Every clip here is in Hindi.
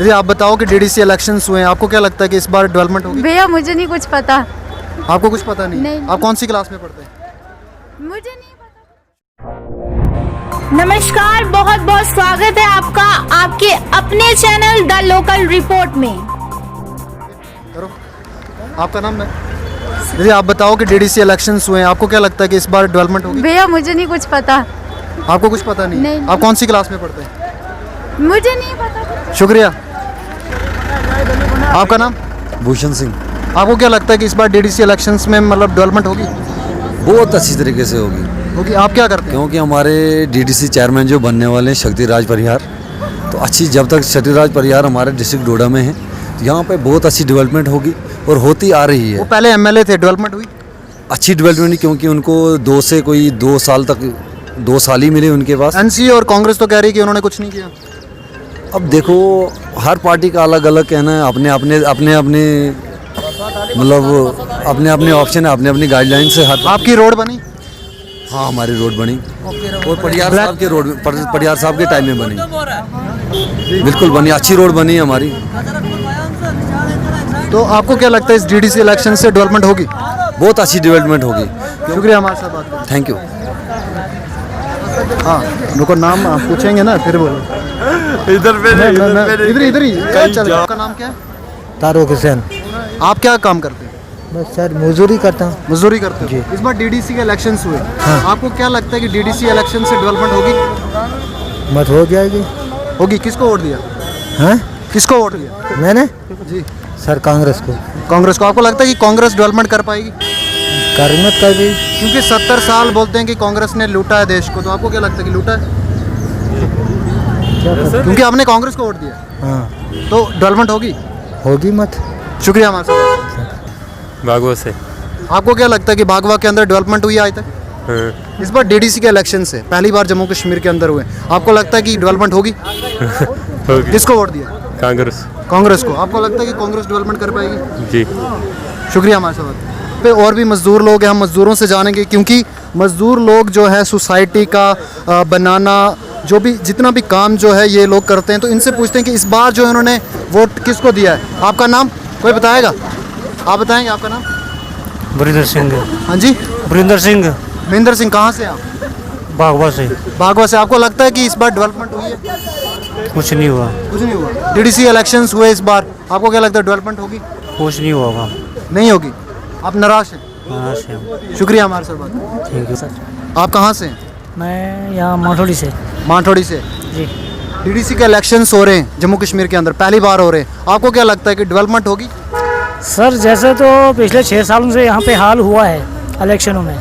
दीदी आप बताओ कि डीडीसी इलेक्शंस हुए हैं, आपको क्या लगता है कि इस बार डेवलपमेंट होगी? भैया मुझे नहीं कुछ पता। आपको कुछ पता नहीं? नहीं। आप कौन सी क्लास में पढ़ते हैं? मुझे नहीं पता। नमस्कार, बहुत बहुत स्वागत है आपका आपके अपने चैनल द लोकल रिपोर्ट में। करो, आपका नाम है? दीदी आप बताओ कि डीडीसी इलेक्शंस हुए हैं, आपको क्या लगता है कि इस बार डेवलपमेंट होगी? भैया मुझे नहीं कुछ पता। आपको कुछ पता नहीं? नहीं। आप कौन सी क्लास में पढ़ते हैं? मुझे नहीं पता। शुक्रिया। आपका नाम? भूषण सिंह। आपको क्या लगता है कि इस बार डीडीसी इलेक्शंस में मतलब डेवलपमेंट होगी? बहुत अच्छी तरीके से होगी, होगी। आप क्या करते हैं? क्योंकि हमारे डीडीसी चेयरमैन जो बनने वाले हैं शक्तिराज परिहार, तो अच्छी, जब तक शक्तिराज परिहार हमारे डिस्ट्रिक्ट डोडा में है तो यहाँ पे बहुत अच्छी डेवलपमेंट होगी और होती आ रही है। वो पहले एमएलए थे, डेवलपमेंट हुई? अच्छी डेवलपमेंट, क्योंकि उनको 2 साल तक 2 साल ही मिले उनके पास। एनसी और कांग्रेस तो कह रही है कि उन्होंने कुछ नहीं किया। अब देखो, हर पार्टी का अलग अलग कहना है, अपने अपने ऑप्शन है, अपने अपनी गाइडलाइन से हर। आपकी रोड बनी? हाँ, हमारी रोड बनी और परिहार साहब के परिहार साहब के टाइम में बनी, बिल्कुल बनी, अच्छी रोड बनी है हमारी। तो आपको क्या लगता है इस डीडीसी इलेक्शन से डेवलपमेंट होगी? बहुत अच्छी डेवलपमेंट होगी। शुक्रिया हमारे साथ बात करने। Thank you. हाँ, उनको नाम आप पूछेंगे ना फिर बोलो। इधर ही चलो। आपका नाम क्या है? तारुक हुसैन। आप क्या काम करते हैं? बस सर मजदूरी करता हूँ। मजदूरी करते हो? इस बार डीडीसी के इलेक्शंस हुए, आपको क्या लगता है कि डीडीसी इलेक्शन से डेवलपमेंट होगी? मत हो जाएगी। होगी। किसको वोट दिया? हाँ, किसको वोट दिया? मैंने जी सर कांग्रेस को। कांग्रेस को। आपको लगता है कि कांग्रेस डेवलपमेंट कर पाएगी? कर मत कर भी। क्योंकि 70 साल बोलते हैं कि कांग्रेस ने लूटा है देश को, तो आपको क्या लगता है कि लूटा है? क्योंकि आपने कांग्रेस को वोट दिया, हाँ तो डेवलपमेंट होगी? होगी मत। शुक्रिया हमारे साथ। भागवत से। आपको क्या लगता है कि भागवा के अंदर डेवलपमेंट हुई है आज तक? इस बार डीडीसी के इलेक्शन से पहली बार जम्मू कश्मीर के अंदर हुए, आपको लगता है कि डेवलपमेंट होगी? होगी। किसको वोट दिया? कांग्रेस। कांग्रेस को। आपको लगता है कि कांग्रेस डेवलपमेंट कर पाएगी? जी। शुक्रिया हमारे साथ पे। और भी मजदूर लोग हैं, हम मजदूरों से जानेंगे, क्योंकि मजदूर लोग जो है सोसाइटी का बनाना, जो भी जितना भी काम जो है ये लोग करते हैं, तो इनसे पूछते हैं कि इस बार जो इन्होंने वोट किसको दिया है। आपका नाम कोई बताएगा? आप बताएंगे आपका नाम? वरिंदर सिंह। हाँ जी, वरिंदर सिंह। महेंद्र सिंह। कहाँ से आप? बागवा से। भागवा से। आपको लगता है कि इस बार डेवलपमेंट हुई है? कुछ नहीं हुआ। कुछ नहीं हुआ। डीडीसी इलेक्शंस हुए इस बार, आपको क्या लगता है डेवलपमेंट होगी? कुछ नहीं हुआ। नहीं होगी। आप नाराज हैं? हाँ से। शुक्रिया हमारे साथ बात। ठीक है सर। आप कहाँ से हैं? मैं यहाँ माठोड़ी से। माठोड़ी से। जी। डीडीसी के इलेक्शंस हो रहे हैं जम्मू कश्मीर के अंदर, पहली बार हो रहे हैं, आपको क्या लगता है कि डेवलपमेंट होगी? सर जैसे तो पिछले 6 सालों से यहाँ पे हाल हुआ है इलेक्शनों में,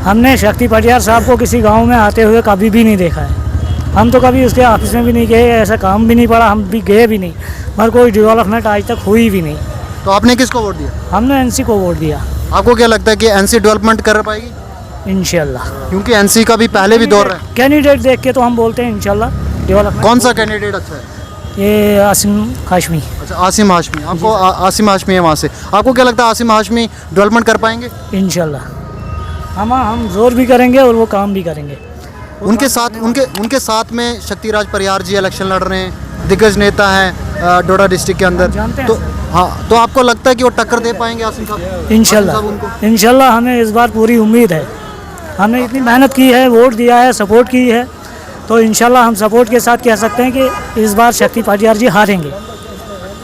हमने शक्ति परिहार साहब को किसी गांव में आते हुए कभी भी नहीं देखा है। हम तो कभी उसके ऑफिस में भी नहीं गए, ऐसा काम भी नहीं पड़ा, हम भी गए भी नहीं, मगर कोई डेवलपमेंट आज तक हुई भी नहीं। तो आपने किसको वोट दिया? हमने एनसी को वोट दिया। आपको क्या लगता है कि एनसी डेवलपमेंट कर पाएगी? इंशाल्लाह। क्योंकि एनसी का भी पहले भी दौर है। कैंडिडेट देख के तो हम बोलते हैं इंशाल्लाह डेवलपमेंट। कौन सा कैंडिडेट अच्छा है? ये आसिम हाशमी। अच्छा, आसिम हाशमी। आपको आसिम हाशमी है वहाँ से। आपको क्या लगता है आसिम हाशमी डेवलपमेंट कर पाएंगे? इंशाल्लाह। हम जोर भी करेंगे और वो काम भी करेंगे। उनके साथ में शक्तिराज परिहार जी इलेक्शन लड़ रहे हैं, दिग्गज नेता हैं डोडा डिस्ट्रिक्ट के अंदर, जानते हैं। तो हाँ, तो आपको लगता है कि वो टक्कर दे पाएंगे आसिम साहब? इंशाल्लाह। इंशाल्लाह हमें इस बार पूरी उम्मीद है। हमने इतनी मेहनत की है, वोट दिया है, सपोर्ट की है, तो इंशाल्लाह हम सपोर्ट के साथ कह सकते हैं कि इस बार शक्ति परिहार जी हारेंगे।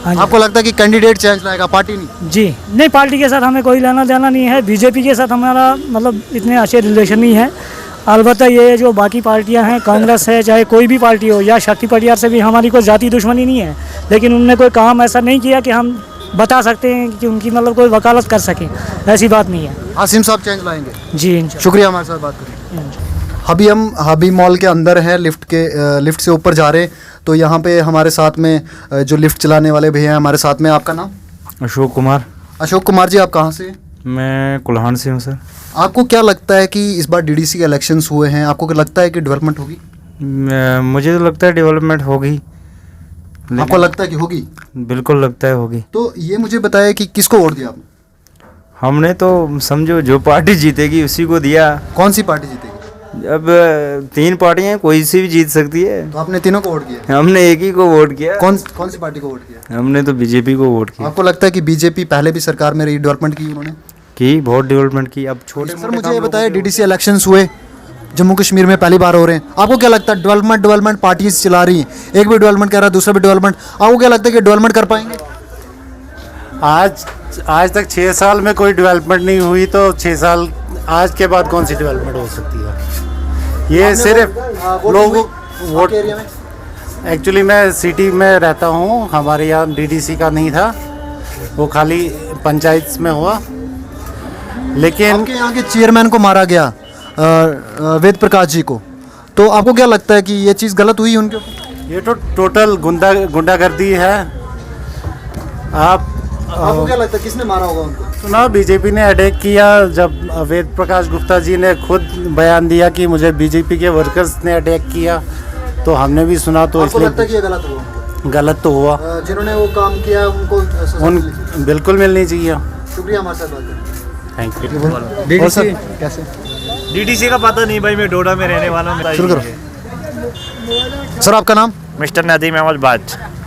हाँ जी। आपको लगता है कि कैंडिडेट चेंज लाएगा, पार्टी नहीं? जी नहीं, पार्टी के साथ हमें कोई लेना देना नहीं है। बीजेपी के साथ हमारा मतलब इतने अच्छे रिलेशन नहीं है। अलबत्ता ये जो बाकी पार्टियां हैं, कांग्रेस है, चाहे कोई भी पार्टी हो, या शक्ति परिहार से भी हमारी कोई जाति दुश्मनी नहीं है, लेकिन उनने कोई काम ऐसा नहीं किया कि हम बता सकते हैं कि उनकी मतलब कोई वकालत कर सकें, ऐसी बात नहीं है। आसिम साहब चेंज लाएंगे? जी इंशाल्लाह। शुक्रिया हमारे साथ बात करें। अभी हम हबी मॉल के अंदर हैं, लिफ्ट से ऊपर जा रहे हैं, तो यहाँ पे हमारे साथ में जो लिफ्ट चलाने वाले भैया हैं हमारे साथ में। आपका नाम? अशोक कुमार। अशोक कुमार जी, आप कहाँ से हैं? मैं कुल्हान से हूँ सर। आपको क्या लगता है कि इस बार डीडीसी के इलेक्शंस हुए हैं, आपको क्या लगता है कि डेवलपमेंट होगी? मुझे तो लगता है डेवलपमेंट होगी। आपको लगता है कि होगी? बिल्कुल लगता है होगी। तो ये मुझे बताया कि किसको वोट दिया आपने? हमने तो समझो जो पार्टी जीतेगी उसी को दिया। कौन सी पार्टी जीतेगी? अब तीन पार्टियां हैं, कोई सी भी जीत सकती है। तो आपने तीनों को वोट किया? हमने एक ही को वोट किया। कौन सी पार्टी को वोट किया? हमने तो बीजेपी को वोट किया। आपको लगता है कि बीजेपी पहले भी सरकार में रही, डेवलपमेंट की उन्होंने? की बहुत डेवलपमेंट की। अब छोटे सर मुझे ये बताइए, डीडीसी इलेक्शंस हुए जम्मू कश्मीर में पहली बार हो रहे हैं, आपको क्या लगता है डेवलपमेंट पार्टीज चला रही हैं, एक भी डेवलपमेंट कर रहा है, दूसरा भी डेवलपमेंट, आपको क्या लगता है कि डेवलपमेंट कर पाएंगे? आज तक 6 साल में कोई डेवलपमेंट नहीं हुई, तो 6 साल आज के बाद कौन सी डेवलपमेंट हो सकती है? ये सिर्फ लोग वोट। एक्चुअली मैं सिटी में रहता हूँ, हमारे यहाँ डीडीसी का नहीं था, वो खाली पंचायत में हुआ। लेकिन आपके यहाँ के चेयरमैन को मारा गया, वेद प्रकाश जी को, तो आपको क्या लगता है कि ये चीज़ गलत हुई उनके ऊपर? ये तो टोटल गुंडागर्दी है। आपको क्या लगता है किसने मारा होगा उनको? सुना बीजेपी ने अटैक किया, जब वेद प्रकाश गुप्ता जी ने खुद बयान दिया कि मुझे बीजेपी के वर्कर्स ने अटैक किया, तो हमने भी सुना, तो आपको लगता है कि ये गलत हुआ? गलत तो हुआ। जिन्होंने वो काम किया उनको सजा उन मिलनी चाहिए। बिल्कुल मिलनी चाहिए। शुक्रिया हमारे साथ बात करने। Thank you. डीडीसी कैसे? डीडीसी का पता नहीं भाई, मैं डोडा में रहने वाला हूँ। शुरू करो। सर आपका नाम? मिस्टर नदीम अहमद बाज।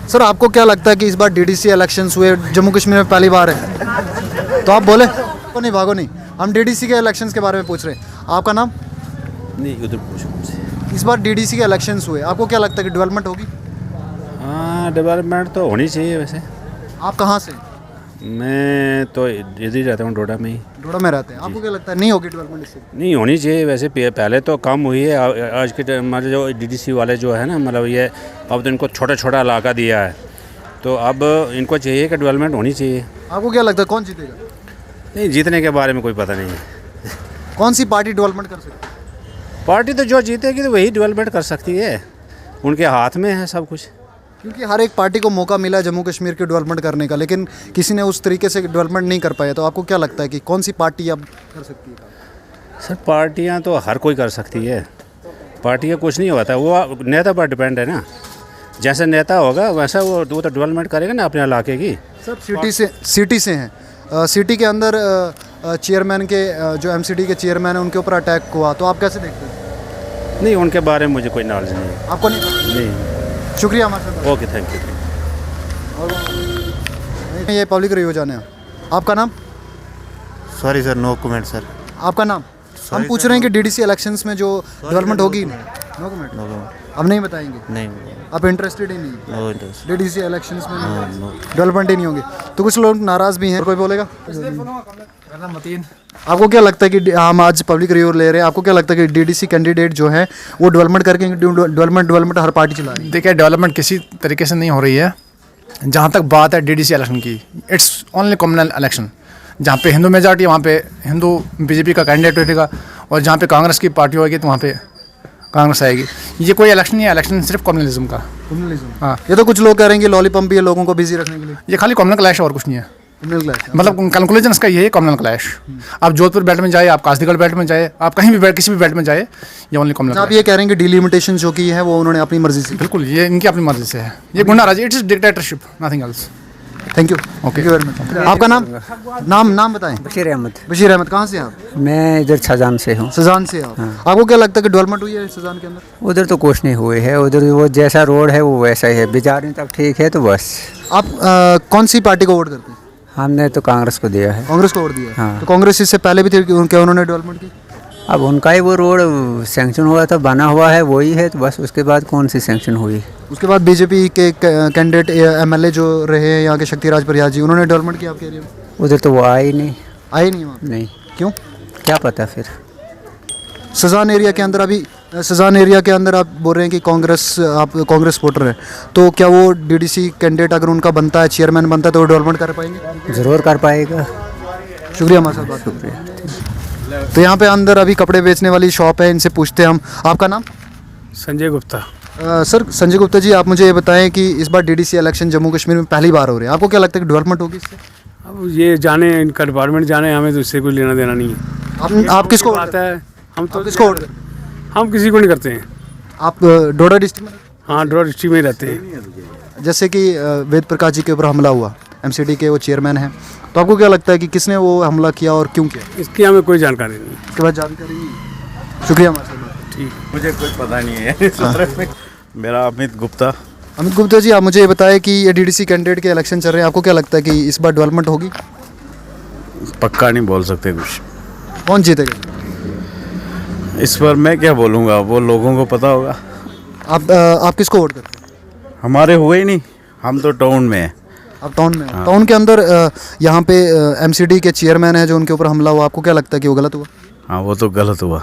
सर आपको क्या लगता है कि इस बार डीडीसी इलेक्शंस हुए जम्मू कश्मीर में पहली बार है, तो आप बोले? भागो नहीं, हम डीडीसी के इलेक्शंस के बारे में पूछ रहे हैं। आपका नाम? नहीं, उधर पूछो। इस बार डीडीसी के इलेक्शंस हुए, आपको क्या लगता है कि डेवलपमेंट होगी? हाँ, डेवलपमेंट तो होनी चाहिए वैसे। आप कहाँ से? मैं तो इधर ही रहता हूँ, डोडा में ही। डोडा में रहते हैं, आपको क्या लगता है नहीं होगी डेवलपमेंट इससे? नहीं होनी चाहिए वैसे, पहले तो कम हुई है। आज के टाइम हमारे जो डीडीसी वाले जो है ना, मतलब ये अब तो इनको छोटा छोटा इलाका दिया है, तो अब इनको चाहिए कि डेवलपमेंट होनी चाहिए। आपको क्या लगता है कौन जीतेगा? नहीं, जीतने के बारे में कोई पता नहीं है। कौन सी पार्टी डेवलपमेंट कर सकती है? पार्टी तो जो जीतेगी तो वही डेवलपमेंट कर सकती है, उनके हाथ में है सब कुछ। क्योंकि हर एक पार्टी को मौका मिला है जम्मू कश्मीर के डेवलपमेंट करने का, लेकिन किसी ने उस तरीके से डेवलपमेंट नहीं कर पाया, तो आपको क्या लगता है कि कौन सी पार्टी अब कर सकती है? सर पार्टियां तो हर कोई कर सकती है, पार्टी का कुछ नहीं होता, वो नेता पर डिपेंड है ना। जैसे नेता होगा वैसा वो तो डेवलपमेंट करेगा ना अपने इलाके की। सब सिटी से हैं, सिटी के अंदर चेयरमैन के जो एमसीडी के चेयरमैन हैं उनके ऊपर अटैक हुआ, तो आप कैसे देखते हैं? नहीं, उनके बारे में मुझे कोई नॉलेज नहीं है। आपको नहीं? शुक्रिया हमारे साथ। Okay, thank you. ये पब्लिक रिव्यू जाने हैं। आपका नाम? Sorry sir, no comment sir. आपका नाम? हम पूछ रहे हैं कि डीडीसी इलेक्शंस में जो डेवलपमेंट होगी। No comment. अब नहीं बताएंगे? नहीं, आप इंटरेस्टेड ही नहीं? No interest. डीडीसी इलेक्शंस में डेवलपमेंट ही नहीं होगी, तो कुछ लोग नाराज भी हैं। कोई बोलेगा? आपको क्या लगता है कि हम आज पब्लिक रिव्यू ले रहे हैं, आपको क्या लगता है कि डीडीसी कैंडिडेट जो है वो डेवलपमेंट करके डेवलपमेंट हर पार्टी चला रही है? देखिए, डेवलपमेंट किसी तरीके से नहीं हो रही है। जहाँ तक बात है डीडीसी इलेक्शन की, इट्स ओनली कम्युनल इलेक्शन। जहाँ पे हिंदू मेजॉरिटी वहाँ पे हिंदू बीजेपी का कैंडिडेट रहेगा, और जहाँ पे कांग्रेस की पार्टी होगी तो वहाँ पे कांग्रेस आएगी। ये कोई इलेक्शन नहीं है, इलेक्शन सिर्फ कम्युनलिज्म का। हाँ, ये तो कुछ लोग कह रहे हैं कि लॉलीपॉप भी है लोगों को बिजी रखने के लिए। ये खाली कम्युनल क्लैश और कुछ नहीं है। मतलब कैलकुलेशन इसका ये है, कम्युनल क्लैश। आप जोधपुर बेल्ट में जाए, आप कासगढ़ बेल्ट में जाए, आप कहीं भी किसी भी बेल्ट में जाए, ये ओनली कम्युनल। आप ये कह रहे हैं कि डिलिमिटेशन जो की है वो उन्होंने अपनी मर्जी से? बिल्कुल, ये इनकी अपनी मर्जी से है। ये गुंडाराजी, it's dictatorship, nothing else. Thank you. Okay, very much. आपका नाम बताएं। बशीर अहमद। बशीर अहमद, कहाँ से आप? मैं इधर सजान से हूँ। सजान से आप? हाँ। आपको क्या लगता है कि डेवलपमेंट हुई है सजान के अंदर? उधर तो कुछ नहीं हुए है, उधर वो जैसा रोड है वो वैसा ही है, बिचारे तब ठीक है, तो बस। आप कौन सी पार्टी को वोट करते हैं? हमने तो कांग्रेस को दिया है। कांग्रेस को वोट दिया? हाँ। तो कांग्रेस इससे पहले भी थी, क्या उन्होंने डेवलपमेंट की? अब उनका ही वो रोड सैंक्शन हुआ था, बना हुआ है, वही है, तो बस उसके बाद कौन सी सैंक्शन हुई? उसके बाद बीजेपी के कैंडिडेट एमएलए जो रहे हैं यहाँ के शक्तिराज परिहार जी, उन्होंने डेवलपमेंट किया आपके एरिया में? उधर तो वो आए ही नहीं। आए नहीं वहाँ? नहीं। क्यों? क्या पता फिर। सजान एरिया के अंदर आप बोल रहे हैं कि आप कांग्रेस वोटर हैं, तो क्या वो डीडीसी कैंडिडेट अगर उनका बनता है, चेयरमैन बनता है, तो वो डेवलपमेंट कर पाएंगे? ज़रूर कर पाएगा। शुक्रिया हमारे साथ बात। शुक्रिया। तो यहाँ पे अंदर अभी कपड़े बेचने वाली शॉप है, इनसे पूछते हैं हम। आपका नाम? संजय गुप्ता। सर संजय गुप्ता जी, आप मुझे ये बताएं कि इस बार डीडीसी इलेक्शन जम्मू कश्मीर में पहली बार हो रहे हैं, आपको क्या लगता है कि डेवलपमेंट होगी इससे? अब ये जाने, इनका डिपार्टमेंट जाने, हमें तो इससे कोई लेना देना नहीं है। आप किसको आता है? हम तो किसको वोट? हम किसी को नहीं करते हैं। आप डोडा डिस्ट्रिक्ट में? हाँ, डोडा डिस्ट्रिक्ट में ही रहते हैं। जैसे कि वेद प्रकाश जी के ऊपर हमला हुआ, एमसीडी के वो चेयरमैन हैं, तो आपको क्या लगता है कि किसने वो हमला किया और क्यों किया? इसकी हमें कोई जानकारी नहीं। इसके बाद जानकारी नहीं। शुक्रिया हमारे साथ। मुझे कुछ पता नहीं है मेरा अमित गुप्ता। अमित गुप्ता जी, आप मुझे ये बताएं कि ये डीडीसी कैंडिडेट के इलेक्शन चल रहे हैं, आपको क्या लगता है कि इस बार डेवलपमेंट होगी? पक्का नहीं बोल सकते कुछ। कौन जीतेगा इस पर मैं क्या बोलूँगा, वो लोगों को पता होगा। आप किसको वोट करते हैं? हमारे हुए ही नहीं, हम तो टाउन में हैं। आप टाउन में हैं। टाउन के अंदर यहाँ पे एमसीडी के चेयरमैन है जो उनके ऊपर हमला हुआ, आपको क्या लगता है कि वो गलत हुआ? हाँ, वो तो गलत हुआ।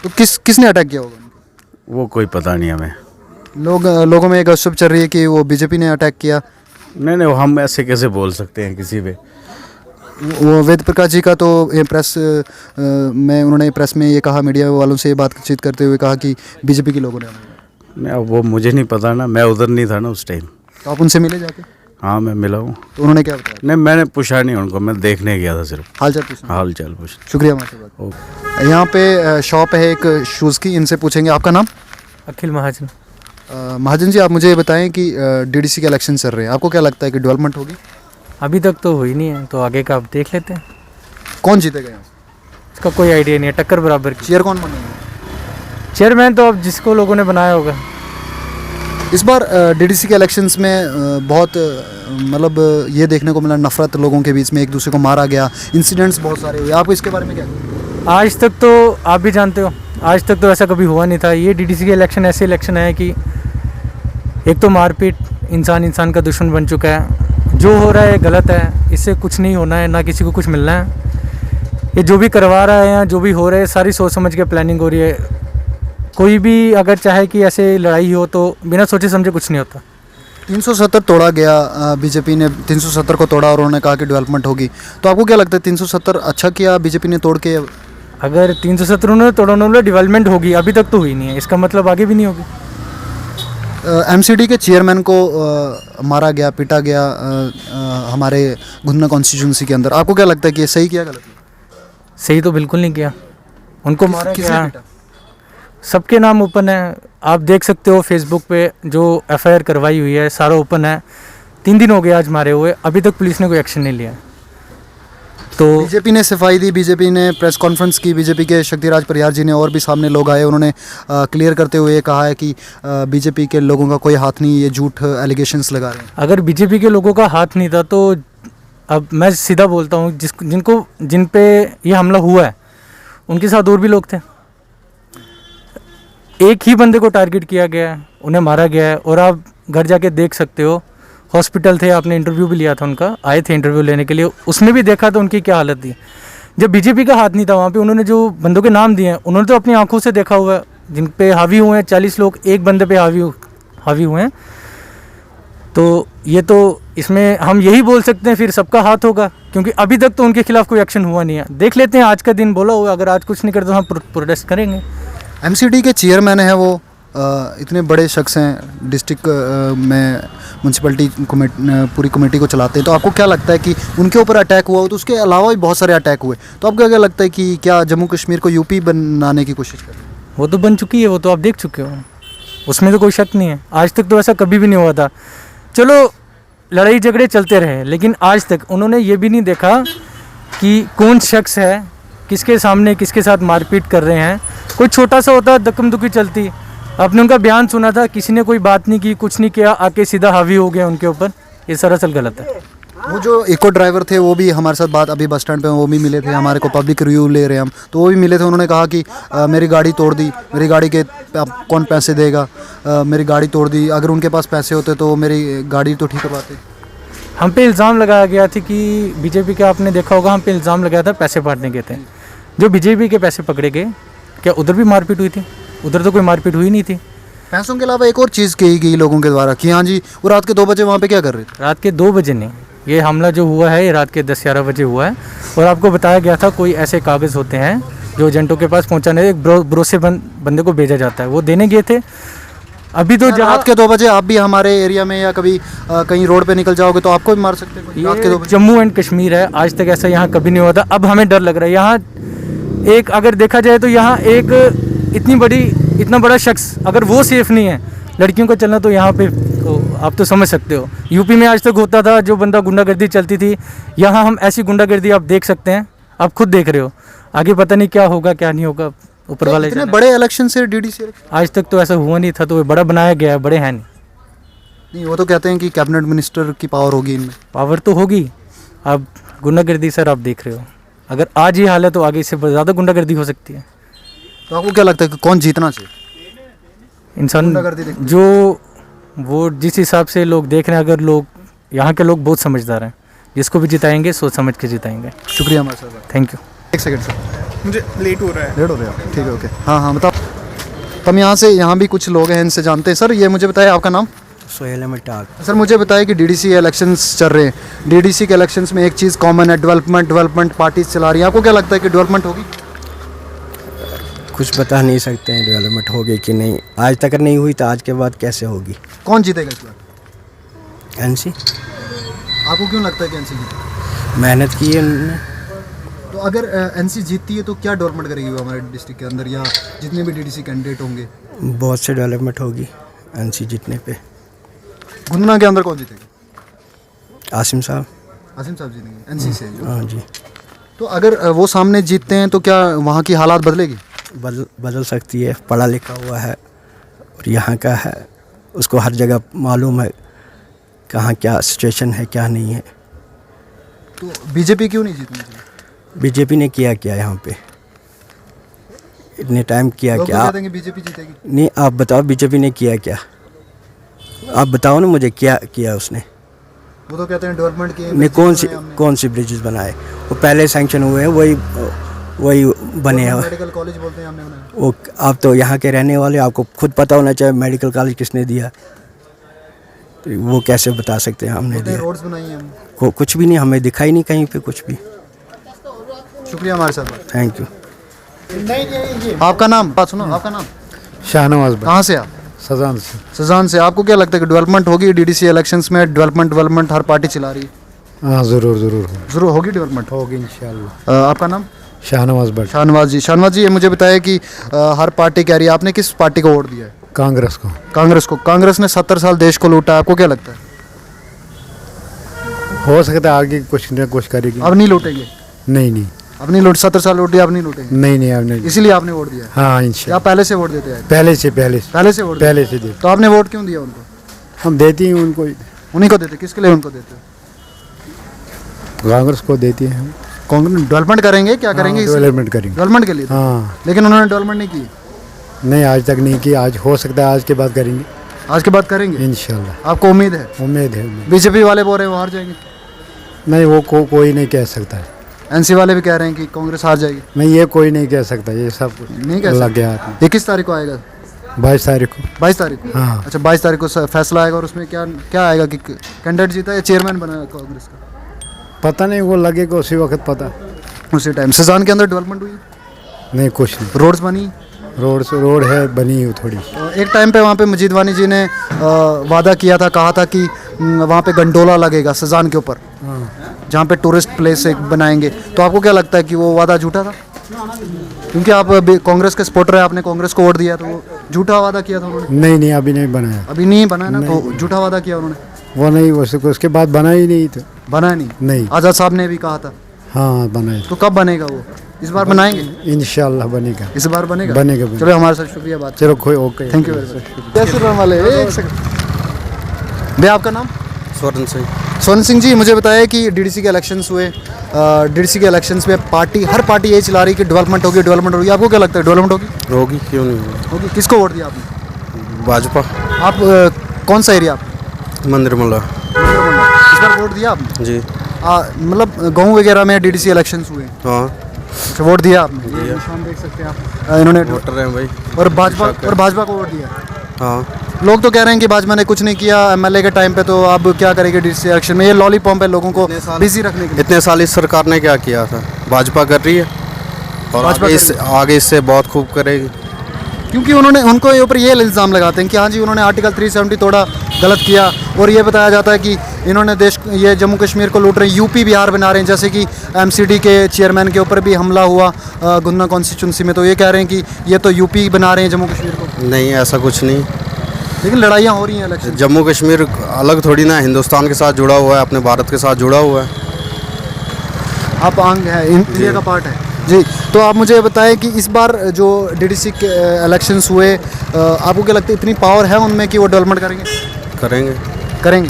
तो किसने अटैक किया होगा? वो कोई पता नहीं हमें। लोगों में एक गपशप चल रही है कि वो बीजेपी ने अटैक किया। नहीं, हम ऐसे कैसे बोल सकते हैं किसी पे। वो वेद प्रकाश जी का तो ये प्रेस में उन्होंने प्रेस में ये कहा, मीडिया वालों से ये बातचीत करते हुए कहा कि बीजेपी के लोगों ने। नहीं, वो मुझे नहीं पता ना, मैं उधर नहीं था ना उस टाइम। तो आप उनसे मिले जाके? हाँ, मैं मिला हूँ। तो उन्होंने क्या बताया? नहीं, मैंने पूछा नहीं उनको, मैं देखने गया था सिर्फ। हाल चाल पूछ। शुक्रिया हमारे यहाँ पे शॉप है एक शूज़ की, इनसे पूछेंगे। आपका नाम? अखिल महाजन। महाजन जी, आप मुझे ये बताएं कि डीडीसी के इलेक्शन चल रहे हैं, आपको क्या लगता है कि डेवलपमेंट होगी? अभी तक तो हुई नहीं है, तो आगे का आप देख लेते हैं। कौन जीतेगा यहाँ? इसका कोई आइडिया नहीं है, टक्कर बराबर की। चेयर कौन बनेगा? चेयरमैन तो अब जिसको लोगों ने बनाया होगा। इस बार डीडीसी के इलेक्शंस में बहुत मतलब ये देखने को मिला, नफरत लोगों के बीच में, एक दूसरे को मारा गया, इंसिडेंट्स बहुत सारे हुए। आपको इसके बारे में क्या? आज तक तो आप भी जानते हो, आज तक तो ऐसा कभी हुआ नहीं था। ये डीडीसी के इलेक्शन ऐसे इलेक्शन है कि एक तो मारपीट, इंसान का दुश्मन बन चुका है। जो हो रहा है गलत है, इससे कुछ नहीं होना है, ना किसी को कुछ मिलना है। ये जो भी करवा रहा है या जो भी हो रहा है, सारी सोच समझ के प्लानिंग हो रही है। कोई भी अगर चाहे कि ऐसे लड़ाई हो तो बिना सोचे समझे कुछ नहीं होता। 370 तोड़ा गया, बीजेपी ने 370 को तोड़ा और उन्होंने कहा कि डेवलपमेंट होगी। तो आपको क्या लगता है 370 अच्छा किया बीजेपी ने तोड़ के? अगर 370 उन्होंने तोड़ा, उन्होंने डेवलपमेंट होगी, अभी तक तो हुई नहीं है, इसका मतलब आगे भी नहीं होगी। एमसीडी के चेयरमैन को मारा गया, पीटा गया हमारे गुन्ना कॉन्स्टिट्यूंसी के अंदर, आपको क्या लगता है कि ये सही किया गलत? सही तो बिल्कुल नहीं किया, उनको मारा गया। सबके नाम ओपन है, आप देख सकते हो फेसबुक पे जो एफआईआर करवाई हुई है, सारा ओपन है। 3 दिन हो गए आज मारे हुए, अभी तक पुलिस ने कोई एक्शन नहीं लिया। तो बीजेपी ने सफाई दी, बीजेपी ने प्रेस कॉन्फ्रेंस की, बीजेपी के शक्तिराज परिहार जी ने और भी सामने लोग आए, उन्होंने क्लियर करते हुए कहा है कि बीजेपी के लोगों का कोई हाथ नहीं, ये झूठ एलिगेशंस लगा रहे हैं। अगर बीजेपी के लोगों का हाथ नहीं था तो अब मैं सीधा बोलता हूँ, जिन पे ये हमला हुआ है उनके साथ और भी लोग थे। एक ही बंदे को टारगेट किया गया है, उन्हें मारा गया है, और आप घर जाके देख सकते हो। हॉस्पिटल थे, आपने इंटरव्यू भी लिया था उनका, आए थे इंटरव्यू लेने के लिए, उसमें भी देखा था उनकी क्या हालत थी। जब बीजेपी का हाथ नहीं था वहाँ पे, उन्होंने जो बंदों के नाम दिए हैं उन्होंने तो अपनी आंखों से देखा हुआ है, जिन पे हावी हुए हैं 40 लोग, एक बंदे पे हावी हुए हैं। तो ये तो इसमें हम यही बोल सकते हैं फिर सबका हाथ होगा, क्योंकि अभी तक तो उनके खिलाफ कोई एक्शन हुआ नहीं है। देख लेते हैं, आज का दिन बोला हुआ, अगर आज कुछ नहीं करते तो हम प्रोटेस्ट करेंगे। एमसीडी के चेयरमैन हैं वो, इतने बड़े शख्स हैं, डिस्ट्रिक्ट में म्यूनसिपलिटी पूरी कमेटी को चलाते हैं, तो आपको क्या लगता है कि उनके ऊपर अटैक हुआ हो? तो उसके अलावा भी बहुत सारे अटैक हुए, तो आपको क्या लगता है कि क्या जम्मू कश्मीर को यूपी बनाने की कोशिश कर रहे हैं? वो तो बन चुकी है, वो तो आप देख चुके हो, उसमें तो कोई शक नहीं है। आज तक तो ऐसा कभी भी नहीं हुआ था। चलो लड़ाई झगड़े चलते रहे, लेकिन आज तक उन्होंने ये भी नहीं देखा कि कौन शख्स है, किसके सामने किसके साथ मारपीट कर रहे हैं। कोई छोटा सा होता, दक्कम दुक्की चलती। आपने उनका बयान सुना था, किसी ने कोई बात नहीं की, कुछ नहीं किया, आके सीधा हावी हो गया उनके ऊपर। ये सरासर गलत है। वो जो इको ड्राइवर थे वो भी हमारे साथ बात, अभी बस स्टैंड पे वो भी मिले थे, हमारे को पब्लिक रिव्यू ले रहे हैं हम, तो वो भी मिले थे। उन्होंने कहा कि मेरी गाड़ी तोड़ दी, मेरी गाड़ी के आप कौन पैसे देगा, मेरी गाड़ी तोड़ दी, अगर उनके पास पैसे होते तो मेरी गाड़ी तो ठीक करवाते। हम पे इल्ज़ाम लगाया गया था कि बीजेपी के, आपने देखा होगा, हम पे इल्ज़ाम लगाया था पैसे बांटने के थे। जो बीजेपी के पैसे पकड़े गए, क्या उधर भी मारपीट हुई थी? उधर तो कोई मारपीट हुई नहीं थी। पैसों के अलावा एक और चीज़ कही गई लोगों के द्वारा कि हाँ जी वो रात के 2 बजे वहाँ पे क्या कर रहे थे? रात के 2 बजे नहीं, ये हमला जो हुआ है ये रात के 10-11 बजे हुआ है। और आपको बताया गया था कोई ऐसे कागज़ होते हैं जो एजेंटों के पास पहुँचाने, एक भरोसेमंद बंदे को भेजा जाता है, वो देने गए थे। अभी तो रात के 2 बजे आप भी हमारे एरिया में या कभी कहीं रोड पे निकल जाओगे तो आपको भी मार सकते हैं। रात के 2 बजे जम्मू एंड कश्मीर है, आज तक ऐसा यहाँ कभी नहीं हुआ था। अब हमें डर लग रहा है। यहाँ एक अगर देखा जाए तो यहाँ एक इतना बड़ा शख्स, अगर वो सेफ नहीं है लड़कियों का चलना, तो यहाँ पे तो आप तो समझ सकते हो। यूपी में आज तक होता था, जो बंदा गुंडागर्दी चलती थी, यहाँ हम ऐसी गुंडागर्दी आप देख सकते हैं, आप खुद देख रहे हो। आगे पता नहीं क्या होगा क्या नहीं होगा, ऊपर वाले इतने जाने। बड़े इलेक्शन से डीडीसी आज तक तो ऐसा हुआ नहीं था, तो बड़ा बनाया गया है, बड़े हैं नहीं। नहीं, वो तो कहते हैं कि कैबिनेट मिनिस्टर की पावर होगी इनमें। पावर तो होगी। अब गुंडागर्दी सर आप देख रहे हो, अगर आज ये हाल है तो आगे इससे ज़्यादा गुंडागर्दी हो सकती है। तो आपको क्या लगता है कि कौन जीतना चाहिए? इंसान गुंडागर्दी देखते हैं। जो वो जिस हिसाब से लोग देख रहे हैं, अगर लोग यहाँ के लोग बहुत समझदार हैं, जिसको भी जिताएंगे सोच समझ के जिताएंगे। शुक्रिया हमारे साथ। Thank you. एक सेकंड सर, मुझे लेट हो रहा है। लेट हो रहा है? ठीक है, ओके। हाँ हाँ, बताओ। हम यहाँ भी कुछ लोग हैं, इनसे जानते हैं। सर ये मुझे बताइए, आपका नाम? सोहेल अहमद टाक। सर मुझे बताइए कि डीडीसी इलेक्शंस चल रहे हैं, डीडीसी के इलेक्शंस में एक चीज़ कॉमन है, डेवलपमेंट पार्टीज चला रही हैं। आपको क्या लगता है कि डेवलपमेंट होगी? कुछ बता नहीं सकते हैं डेवलपमेंट होगी कि नहीं, आज तक नहीं हुई तो आज के बाद कैसे होगी। कौन जीतेगा इस बार? एनसी। आपको क्यों लगता है कि एनसी जीतेगी? मेहनत की है उन्होंने। तो अगर एनसी जीतती है तो क्या डेवलपमेंट करेगी वो हमारे डिस्ट्रिक्ट के अंदर, या जितने भी डीडीसी कैंडिडेट होंगे? बहुत से डेवलपमेंट होगी एनसी जीतने पे। गुंदना के अंदर कौन जीतेगा? आसिम साहब। आसिम साहब जीतेंगे एनसी से? हाँ जी। तो अगर वो सामने जीतते हैं तो क्या वहाँ की हालात बदलेगी? बदल सकती है, पढ़ा लिखा हुआ है और यहाँ का है, उसको हर जगह मालूम है कहाँ क्या सिचुएशन है क्या नहीं है। तो बीजेपी क्यों नहीं जीतनी चाहिए? बीजेपी ने किया क्या यहाँ पे, इतने टाइम किया लोग क्या? कहते हैं कि बीजेपी जीतेगी। नहीं, आप बताओ बीजेपी ने किया क्या, आप बताओ ना मुझे, क्या किया उसने? वो तो कहते हैं डेवलपमेंट किए। ने कौन सी ब्रिजेस बनाए? वो पहले सैंक्शन हुए हैं, वही बने हैं। मेडिकल कॉलेज बोलते हैं हमने बनाया। वो आप तो यहाँ के रहने वाले, आपको खुद पता होना चाहिए मेडिकल कॉलेज किसने दिया, तो वो कैसे बता सकते हैं हमने दिया? रोड्स बनाई हैं हम। कुछ भी नहीं, हमें दिखाई नहीं कहीं पे कुछ भी। शुक्रिया हमारे साथ। Thank you. आपका नाम? बात सुनो, आपका नाम? शाहनवाज भाई। कहाँ से आप? सजान से। सजान से। आपको क्या लगता है कि डेवलपमेंट होगी डीडीसी इलेक्शंस में? डेवलपमेंट हर पार्टी चला रही है। हाँ ज़रूर जरूर होगी डेवलपमेंट। होगी इंशाल्लाह। आपका नाम? शाहनवाज भाई। शाहनवाज जी ये मुझे बताया कि हर पार्टी कह रही है, आपने किस पार्टी को वोट दिया है? कांग्रेस को। कांग्रेस ने 70 साल देश को लूटा। आपको क्या लगता है? हो सकता है आगे कुछ न कुछ करेगी। अब नहीं लूटेंगे? नहीं अब नहीं लूट, 70 साल लूटी, अब नहीं लूटेंगे? नहीं अब नहीं। इसीलिए आपने वोट दिया? हाँ इंशाल्लाह। या पहले से वोट देते हैं? पहले से वोट पहले से दे। तो आपने वोट क्यों दिया उनको? हम देती हैं उनको, उन्हीं को देते। किसके लिए उनको देते? कांग्रेस को देती हैं हम। कांग्रेस डेवलपमेंट करेंगे? क्या करेंगे? डेवलपमेंट करेंगे। डेवलपमेंट के लिए? हाँ। लेकिन उन्होंने डेवलपमेंट नहीं की। नहीं आज तक नहीं की, आज हो सकता है आज के बाद करेंगे। आज के बाद करेंगे इंशाल्लाह। आपको उम्मीद है? उम्मीद है। बीजेपी वाले बोल रहे हैं वो हार जाएंगे। नहीं वो कोई नहीं कह सकता है। एनसी वाले भी कह रहे हैं कि कांग्रेस हार जाएगी। नहीं ये कोई नहीं कह सकता, ये सब नहीं कह लग गया हाथ में। ये किस तारीख को आएगा? 22 तारीख को। 22 तारीख को? हाँ। अच्छा 22 तारीख को फैसला आएगा और उसमें क्या आएगा कि कैंडिडेट जीता या चेयरमैन बना कांग्रेस का? पता नहीं, वो लगेगा उसी वक्त पता। उसी टाइम। सजान के अंदर डेवलपमेंट हुई? नहीं कुछ नहीं। रोड्स बनी? रोड है, बनी है थोड़ी। एक टाइम पे वहाँ पे मजीद वानी जी ने वादा किया था, कहा था कि वहाँ पे गंडोला लगेगा सजान के ऊपर, जहाँ पे टूरिस्ट प्लेस एक बनाएंगे। तो आपको क्या लगता है कि वो वादा झूठा था? क्योंकि आप कांग्रेस के सपोर्टर है, आपने कांग्रेस को वोट दिया, तो वो झूठा वादा किया था उन्होंने। नहीं अभी नहीं बनाया। अभी नहीं बनाया ना, तो झूठा वादा किया उन्होंने। वो नहीं, उसके बाद बना ही नहीं था। बना नहीं? आज़ाद साहब ने भी कहा था। हाँ बनाए। तो कब बनेगा वो? इस बार बनाएंगे? इंशाल्लाह बनेगा। इस बार बनेगा? बनेगा। चलो हमारे साथ शुक्रिया बात। चलो कोई okay. Thank you very much. कैसे रहने वाले? एक सेकंड भैया, आपका नाम? स्वर्ण सिंह जी मुझे बताया कि डीडीसी के इलेक्शंस हुए, डीडीसी के इलेक्शंस में हर पार्टी यही चला रही कि डेवलपमेंट होगी। आपको क्या लगता है डेवलपमेंट होगी? क्यों नहीं होगी? किसको वोट दिया आपने? भाजपा। आप कौन सा एरिया? मंदिर मुल्ला। इस बार वोट दिया आपने? जी। मतलब गाँव वगैरह में डीडीसी इलेक्शंस हुए? हाँ। अच्छा वोट दिया आपने? ये निशान देख सकते हैं आप, इन्होंने वोटर हैं भाई। और भाजपा को वोट दिया? हाँ। लोग तो कह रहे हैं कि भाजपा ने कुछ नहीं किया एमएलए के टाइम पे, तो अब क्या करेंगे डीडीसी इलेक्शन में? ये लॉलीपॉप है लोगों को बिजी रखने के लिए। इतने साल इस सरकार ने क्या किया था? भाजपा कर रही है और आगे इससे बहुत खूब करेगी। क्योंकि उनको ऊपर ये इल्ज़ाम लगाते हैं कि हाँ जी उन्होंने आर्टिकल 370 तोड़ा, गलत किया, और ये बताया जाता है कि इन्होंने ये जम्मू कश्मीर को लूट रहे हैं, यूपी बिहार बना रहे हैं। जैसे कि एमसीडी के चेयरमैन के ऊपर भी हमला हुआ गुन्ना कॉन्स्टिट्यूंसी में, तो ये कह रहे हैं कि ये तो यूपी बना रहे हैं जम्मू कश्मीर को। नहीं ऐसा कुछ नहीं, लेकिन लड़ाइयाँ हो रही हैं इलेक्शन। जम्मू कश्मीर अलग थोड़ी ना, हिंदुस्तान के साथ जुड़ा हुआ है, अपने भारत के साथ जुड़ा हुआ है। आप अंग है, इंडिया का पार्ट है। जी, तो आप मुझे बताएं कि इस बार जो डीडीसी के इलेक्शंस हुए, आपको क्या लगता है इतनी पावर है उनमें कि वो डेवलपमेंट करेंगे। करेंगे?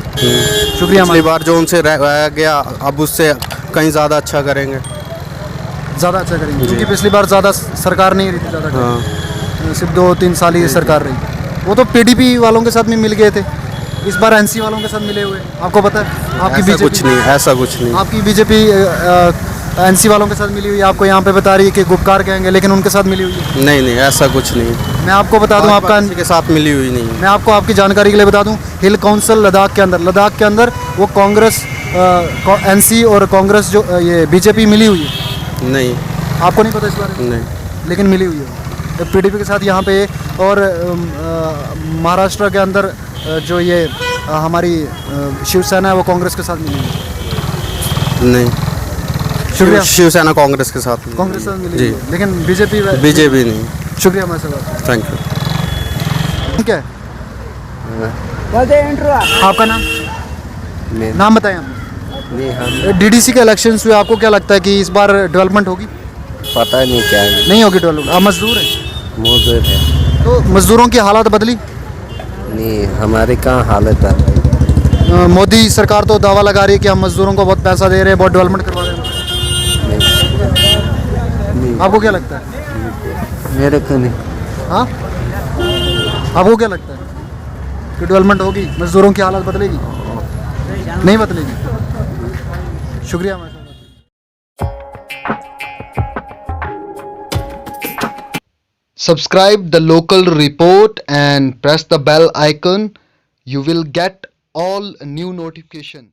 शुक्रिया। पिछली बार जो उनसे रह गया अब उससे कहीं ज़्यादा अच्छा करेंगे। ज़्यादा अच्छा करेंगे क्योंकि पिछली बार ज़्यादा सरकार नहीं रही थी, ज़्यादा हाँ सिर्फ 2-3 साल ही सरकार रही। वो तो पीडीपी वालों के साथ भी मिल गए थे, इस बार एनसी वालों के साथ मिले हुए। आपको पता है आपकी ऐसा कुछ नहीं, ऐसा कुछ नहीं। आपकी बीजेपी एनसी वालों के साथ मिली हुई है, आपको यहाँ पे बता रही है कि गुपकार कहेंगे लेकिन उनके साथ मिली हुई है। नहीं ऐसा कुछ नहीं। मैं आपको बता दूं, आपका के साथ मिली हुई नहीं। मैं आपको आपकी जानकारी के लिए बता दूं, हिल काउंसिल लद्दाख के अंदर वो कांग्रेस एनसी और कांग्रेस जो ये बीजेपी मिली हुई है। नहीं, आपको नहीं पता इस बारे में? नहीं, लेकिन मिली हुई है पीडीपी के साथ यहाँ पे। और महाराष्ट्र के अंदर जो ये हमारी शिवसेना है वो कांग्रेस के साथ मिली हुई है। नहीं, शुक्रिया। शिवसेना कांग्रेस के साथ कांग्रेस के साथ मिली जी, हुई है, लेकिन बीजेपी नहीं। शुक्रिया हमारे साथ। Thank you. ठीक है, आपका नाम बताएं आप। डीडीसी के इलेक्शंस हुए, आपको क्या लगता है कि इस बार डेवलपमेंट होगी? पता नहीं क्या है, नहीं होगी डेवलपमेंट। आप मजदूर हैं? मौजूद है तो मजदूरों की हालत बदली? नहीं, हमारे कहाँ हालत है। मोदी सरकार तो दावा लगा रही है कि हम मजदूरों को बहुत पैसा दे रहे हैं, बहुत डेवलपमेंट करवा रहे हैं। आपको क्या लगता है? मेरे को नहीं। हाँ, आपको क्या लगता है कि डेवलपमेंट होगी, मजदूरों की हालत बदलेगी? नहीं बदलेगी। शुक्रिया। Subscribe the local report and press the bell icon. You will get all new notification.